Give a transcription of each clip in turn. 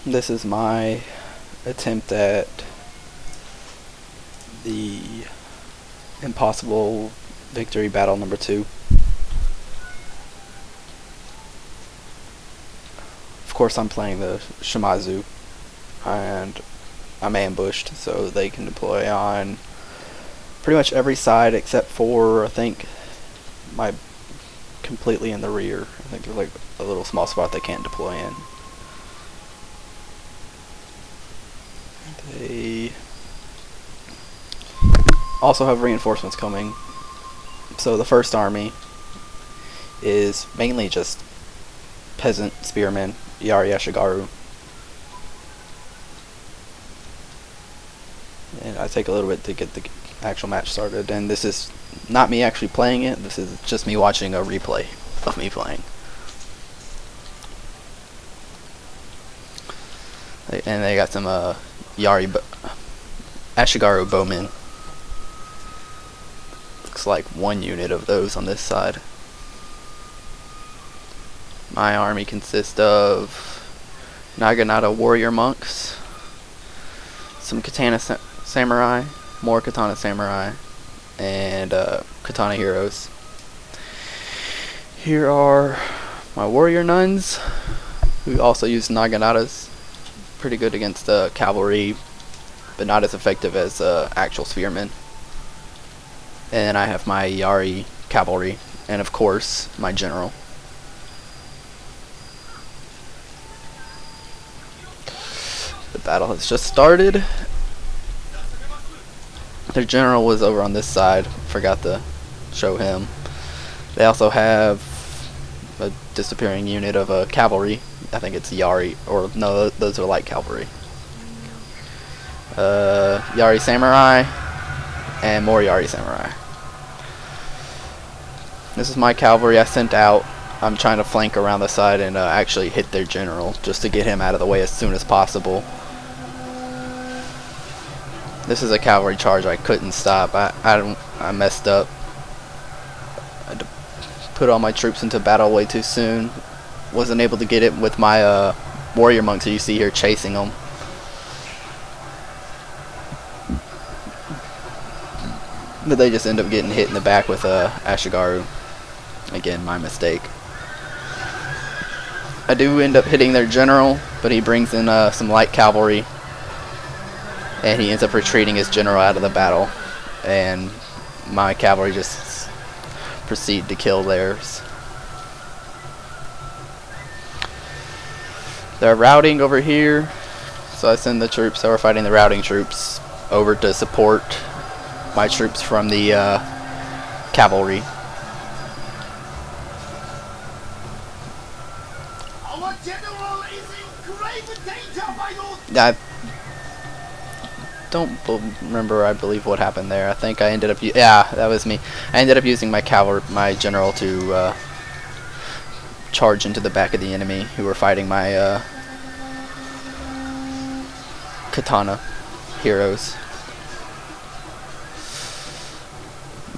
This is my attempt at the impossible victory battle number 2. Of course I'm playing the Shimazu, and I'm ambushed, so they can deploy on pretty much every side except for, I think, my completely in the rear. I think there's like a little small spot they can't deploy in. They also have reinforcements coming. So the first army is mainly just peasant spearmen, Yari Ashigaru. And I take a little bit to get the actual match started, and this is not me actually playing it, this is just me watching a replay of me playing. And they got some Yari Ashigaru bowmen. Looks like one unit of those on this side. My army consists of Naginata warrior monks, some katana samurai, more katana samurai, and katana heroes. Here are my warrior nuns, who also use naginatas. Pretty good against cavalry, but not as effective as actual spearmen. And I have my Yari cavalry, and of course my general. The battle has just started. Their general was over on this side, forgot to show him. They also have a disappearing unit of cavalry. I think it's Yari, or no, those are light cavalry. Yari samurai, and more Yari samurai. This is my cavalry I sent out. I'm trying to flank around the side and actually hit their general, just to get him out of the way as soon as possible. This is a cavalry charge I couldn't stop. I messed up. I had to put all my troops into battle way too soon. Wasn't able to get it with my warrior monks that you see here chasing them. But they just end up getting hit in the back with Ashigaru. Again, my mistake. I do end up hitting their general, but he brings in some light cavalry, and he ends up retreating his general out of the battle, and my cavalry just proceed to kill theirs. They're routing over here, so I send the troops that were fighting the routing troops over to support my troops from the cavalry. Our general is in grave danger, my lord. I don't remember, I believe, what happened there. I think I ended up, yeah, that was me. I ended up using my general to charge into the back of the enemy who were fighting my katana heroes.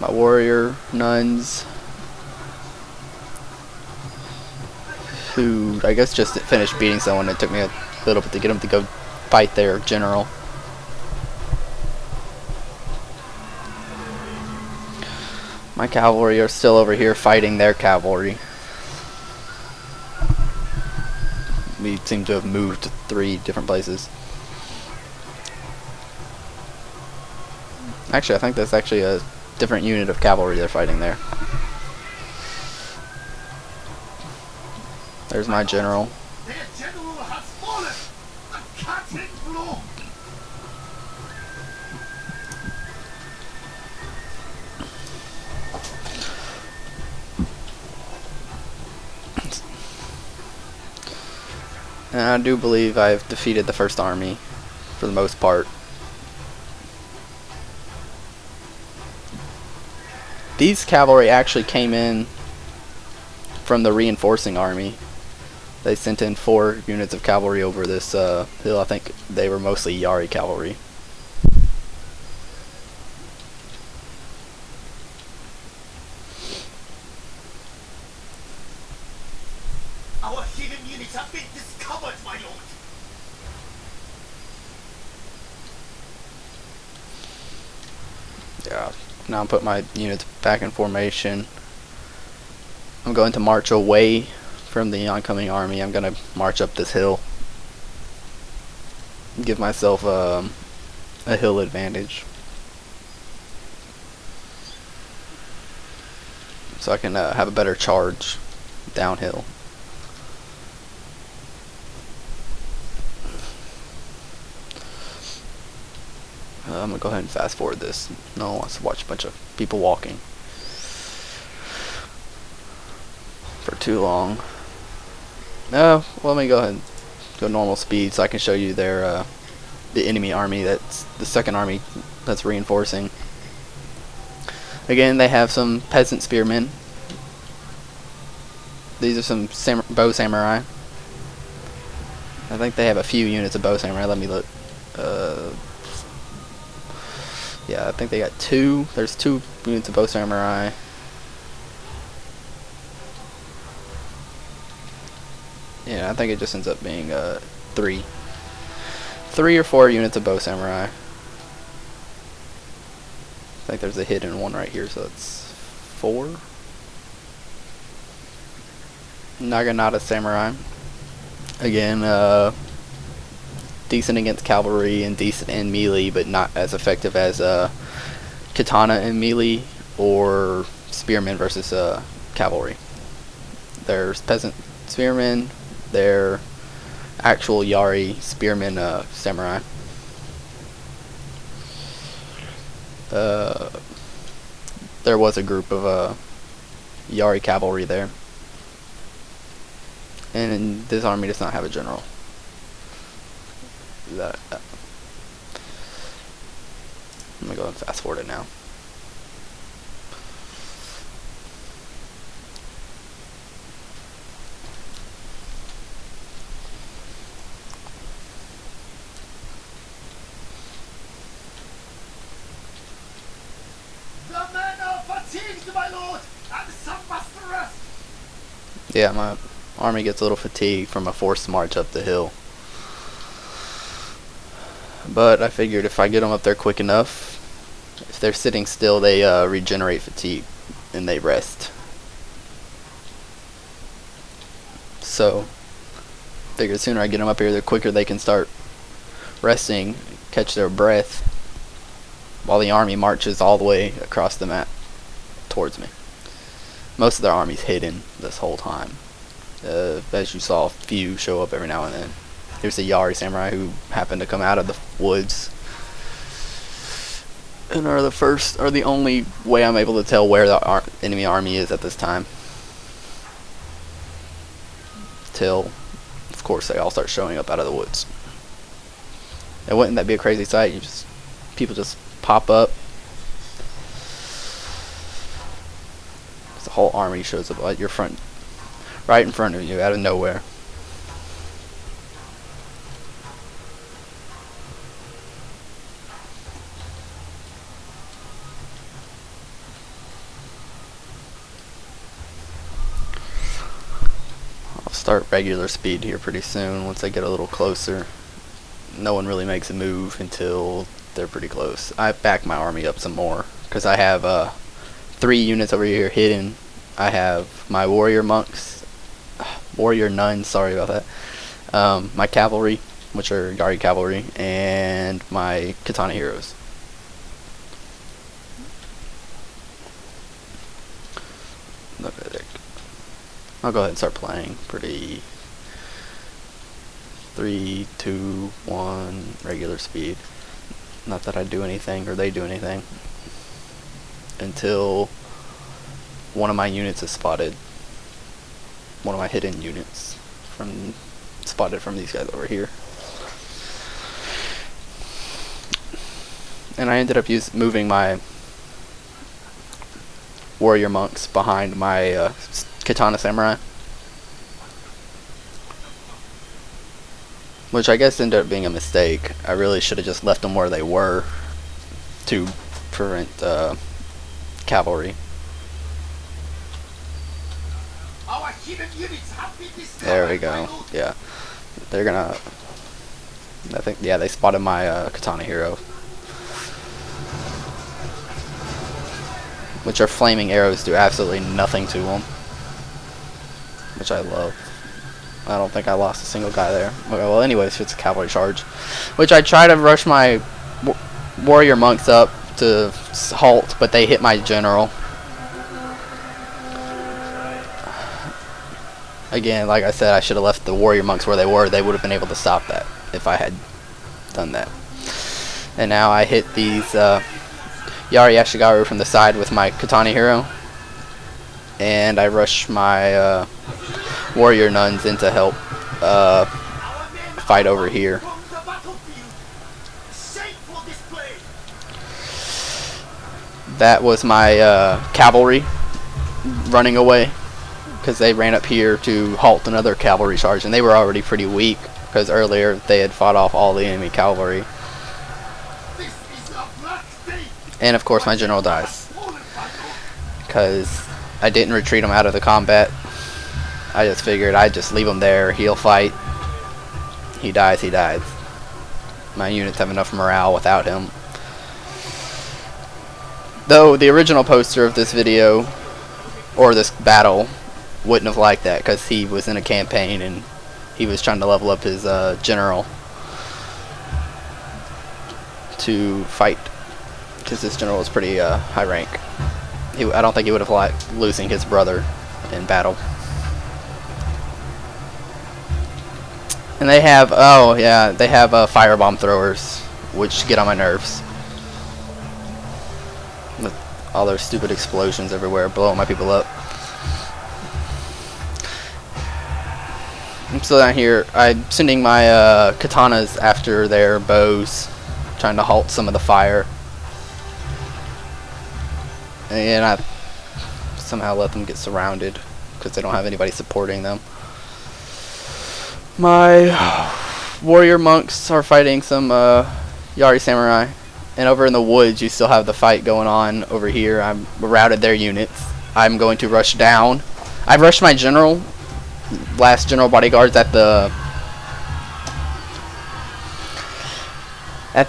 My warrior nuns, who I guess just finished beating someone. It took me a little bit to get them to go fight their general. My cavalry are still over here fighting their cavalry. We seem to have moved to 3 different places. Actually, I think that's actually a different unit of cavalry they're fighting there. There's my general. Their general has fallen. A cutting blow. And I do believe I've defeated the first army for the most part. These cavalry actually came in from the reinforcing army. They sent in 4 units of cavalry over this hill. I think they were mostly Yari cavalry. Our hidden units have been discovered, my lord. Yeah. Now I'm putting my units back in formation. I'm going to march away from the oncoming army. I'm going to march up this hill. Give myself a hill advantage. So I can have a better charge downhill. I'm going to go ahead and fast forward this. No one wants to watch a bunch of people walking for too long. No, well, let me go ahead and go normal speed so I can show you their the enemy army. That's the second army that's reinforcing. Again, they have some peasant spearmen. These are some bow samurai. I think they have a few units of bow samurai. Let me look. Yeah, I think they got two. There's 2 units of bow samurai. Yeah, I think it just ends up being 3 or 4 units of bow samurai. I think there's a hidden one right here, so that's 4. Naginata samurai. Again, decent against cavalry and decent in melee, but not as effective as katana in melee or spearmen versus cavalry. There's peasant spearmen. They're actual Yari spearmen samurai. There was a group of Yari cavalry there. And this army does not have a general. I'm gonna go and fast forward it now. The men are fatigued, my lord, and some must rest. Yeah, my army gets a little fatigued from a forced march up the hill. But I figured if I get them up there quick enough, if they're sitting still, they regenerate fatigue and they rest. So, figure the sooner I get them up here, the quicker they can start resting, catch their breath, while the army marches all the way across the map towards me. Most of their army's hidden this whole time. As you saw, a few show up every now and then. Here's a Yari samurai who happened to come out of the woods and are the only way I'm able to tell where the enemy army is at this time. Till, of course, they all start showing up out of the woods. And wouldn't that be a crazy sight? People just pop up. The whole army shows up at your front, right in front of you, out of nowhere. I'll start regular speed here pretty soon once I get a little closer. No one really makes a move until they're pretty close. I back my army up some more because I have 3 units over here hidden. I have my warrior nuns, sorry about that. My cavalry, which are Yari cavalry, and my katana heroes. I'll go ahead and start playing pretty 3, 2, 1 regular speed. Not that I do anything or they do anything until one of my units is spotted. One of my hidden units spotted from these guys over here. And I ended up moving my warrior monks behind my katana samurai, which I guess ended up being a mistake. I really should have just left them where they were to prevent cavalry. Our hidden units have been destroyed. There we go. Yeah, they're gonna. I think, yeah, they spotted my katana hero. which are flaming arrows, do absolutely nothing to them, which I love. I don't think I lost a single guy there. Okay, well, anyways, it's a cavalry charge, which I try to rush my warrior monks up to halt, but they hit my general. Again, like I said, I should have left the warrior monks where they were. They would have been able to stop that if I had done that. And now I hit these Yari Ashigaru from the side with my Katana hero, and I rush my warrior nuns in to help fight over here. That was my cavalry running away, because they ran up here to halt another cavalry charge, and they were already pretty weak because earlier they had fought off all the enemy cavalry. And of course my general dies because I didn't retreat him out of the combat. I just figured I'd just leave him there, he'll fight, he dies, he dies. My units have enough morale without him. Though the original poster of this video, or this battle, wouldn't have liked that because he was in a campaign and he was trying to level up his general to fight, because this general was pretty high rank. I don't think he would have liked losing his brother in battle. And they have, oh yeah, they have firebomb throwers, which get on my nerves. With all their stupid explosions everywhere, blowing my people up. I'm still down here. I'm sending my katanas after their bows, trying to halt some of the fire. And I somehow let them get surrounded because they don't have anybody supporting them. My warrior monks are fighting some Yari samurai, and over in the woods you still have the fight going on over here. I'm routed their units. I'm going to rush down. I've rushed my general, last general bodyguards at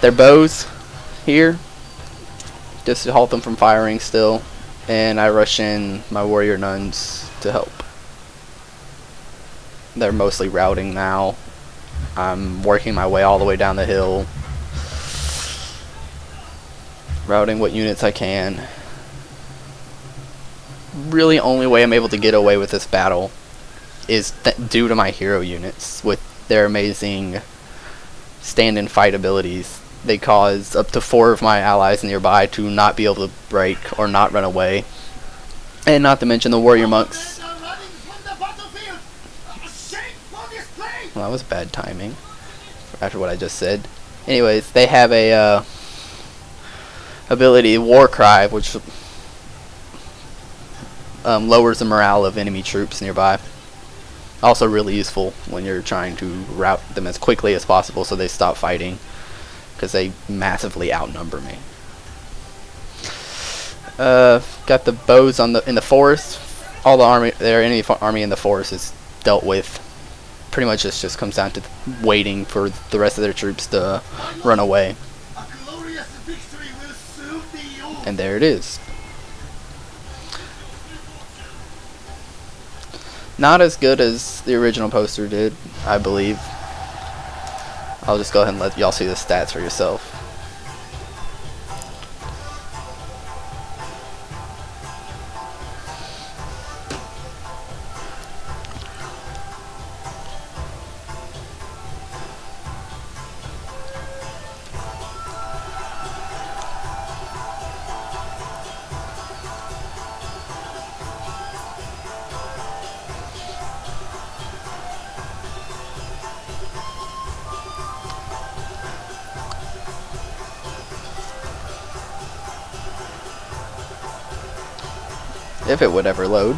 their bows here, just to halt them from firing still, and I rush in my warrior nuns to help. They're mostly routing now. I'm working my way all the way down the hill, routing what units I can. Really only way I'm able to get away with this battle is due to my hero units with their amazing stand and fight abilities. They cause up to 4 of my allies nearby to not be able to break or not run away. And not to mention the warrior monks. Well, that was bad timing after what I just said. Anyways, they have a ability, War Cry, which lowers the morale of enemy troops nearby. Also really useful when you're trying to rout them as quickly as possible so they stop fighting, because they massively outnumber me. Got the bows in the forest. All the army, their enemy army in the forest is dealt with. Pretty much this just comes down to waiting for the rest of their troops to run away. And there it is. Not as good as the original poster did, I believe. I'll just go ahead and let y'all see the stats for yourself. If it would ever load.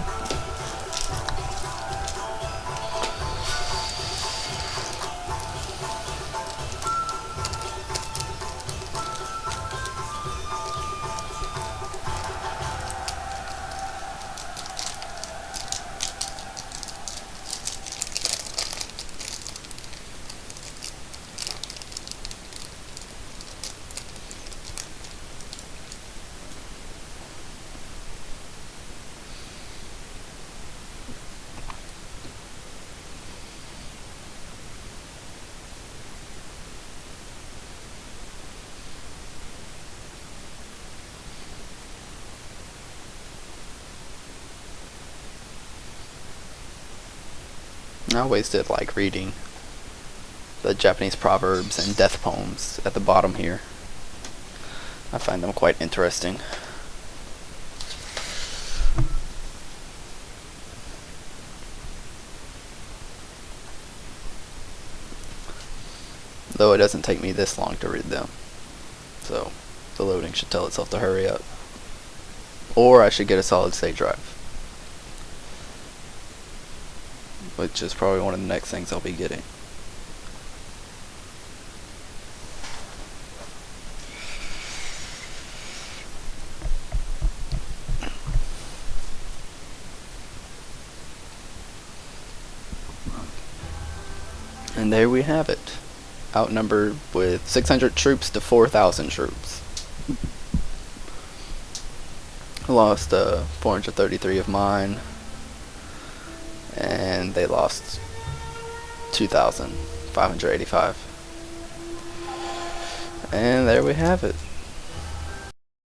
I always did like reading the Japanese proverbs and death poems at the bottom here. I find them quite interesting. Though it doesn't take me this long to read them. So the loading should tell itself to hurry up. Or I should get a solid state drive, which is probably one of the next things I'll be getting. And there we have it. Outnumbered with 600 troops to 4,000 troops. I lost 433 of mine, and they lost 2,585. And there we have it.